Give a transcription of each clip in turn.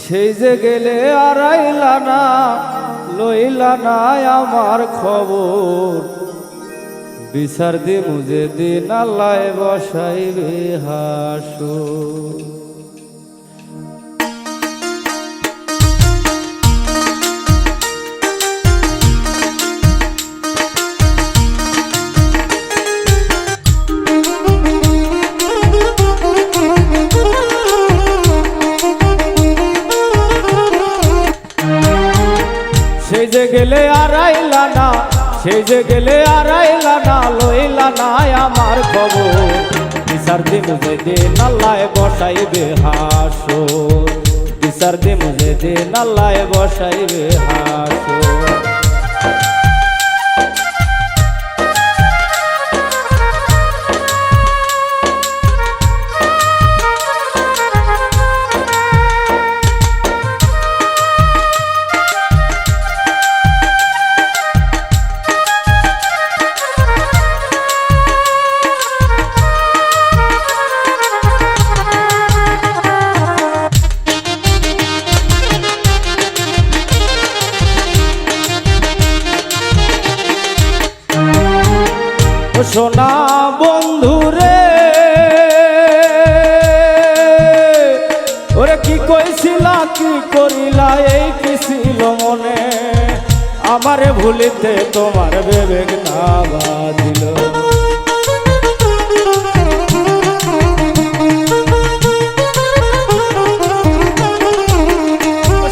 সেই যে গেলে আর আইলা না, লইলা না আমার খবর। বিচার দিমু যেদিন আল্লাহ বসাইবে হাসর। সেই যে গেলে আর আইলা না, সেই যে গেলে আর আইলা না, লইলা না আমার খবর। বিচার দিমু যেদিন আল্লাহ বসাইবে হাসর। বিচার দিমু যেদিন আল্লাহ বসাইবে হাসর। সোনা বন্ধু রে, ওরে কি কইছিলা কি করিলা, এই কি ছিল মনে, আমারে ভুলিতে তোমার বিবেক না বাঁধিল।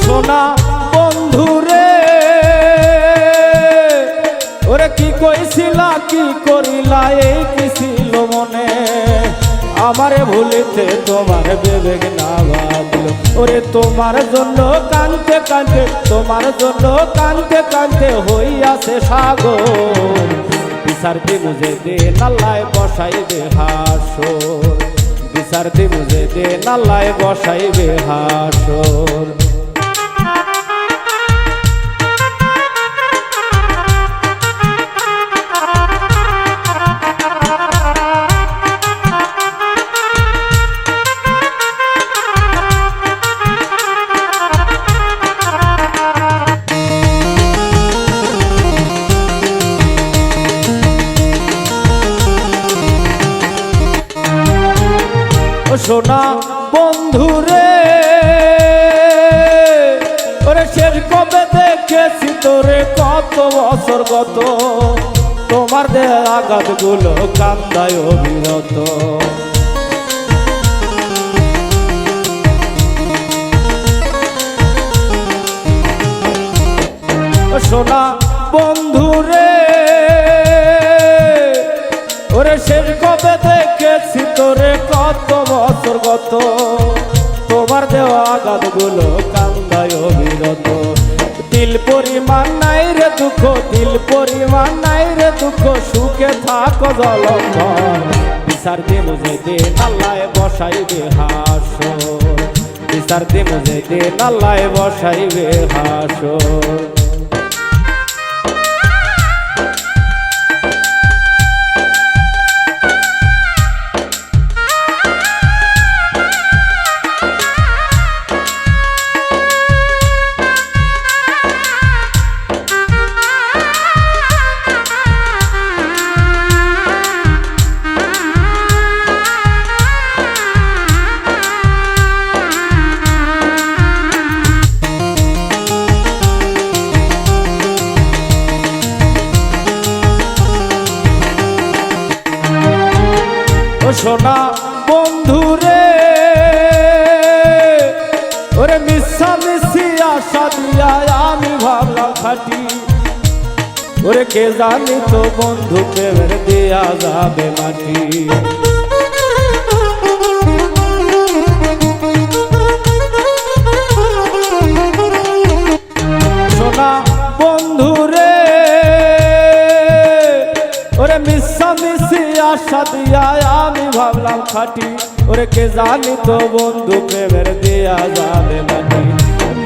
সোনা বন্ধু রে, ওরে কি কইছিলা কি করিলা, এই কি ছিল মনে, আমারে ভুলিতে তোমার বিবেক না বাঁধল। ওরে তোমার জন্য কানতে কানতে, তোমার জন্য কানতে কানতে হইয়াছে সাগর। বিচার দিমু যেদিন আল্লাহ বসাইবে হাসর। বিচার দিমু যেদিন আল্লাহ বসাইবে হাসর। সোনা বন্ধু রে, ওরে শেষ কবে দেখেছি তোরে, কত বছর গত, তোমার দেহ আঘাত গুলো কান্দায় অবিরত। সোনা বন্ধু রে, ওরে শেষ কবে দেখেছি তোরে, কত বছর গত, তোমার দেওয়া আঘাত গুলো কান্দায় অবিরত। দিল পরিমাণ নাই রে দুঃখ, দিল পরিমাণ নাই রে দুঃখ, সুখে থাকো জলমল। বিচার দিমু যেদিন আল্লাহ বসাইবে হাসর। বিচার দিমু যেদিন আল্লাহ বসাইবে হাসর। সোনা বন্ধু রে, ওরে মিশা মিশি আশা দিয়া আমি ভাবলাম খাটি, ওরে কে জানি তো বন্ধু প্রেমের দিয়া যাবে মাটি। সোনা বন্ধু রে, ওরে মিশা মিশি আশা দিয়া আমি ভাবলাম খাটি, ওরে কে জানি তো বন্ধু প্রেমের দিয়া যাবে মাটি।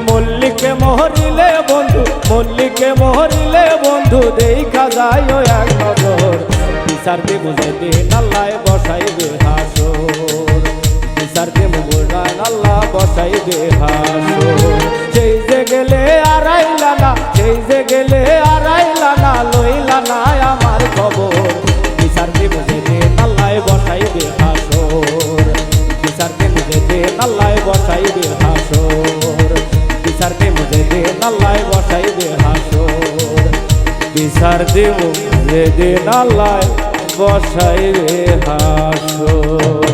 মল্লিকে মোহরিলে বন্ধু, মল্লিকে মোহরিলে বন্ধু, দেখা যায় এক নজর। বিচার দিমু যেদিন আল্লাহ বসাইবে হাসর। বিচার দিমু আল্লাহ বসাইবে হাসর। সেই যে গেলে আড়াইলা না, সেই যে গেলে আড়াইলা না, লইলা না আমার খবর। বিচার দিব যেদিন আল্লাহ বসাইবে হাসর, বিচার দিব যেদিন আল্লাহ বসাইবে হাসর, বিচার দিব যেদিন আল্লাহ বসাইবে হাসর, বিচার দিব যেদিন আল্লাহ বসাইবে হাসর।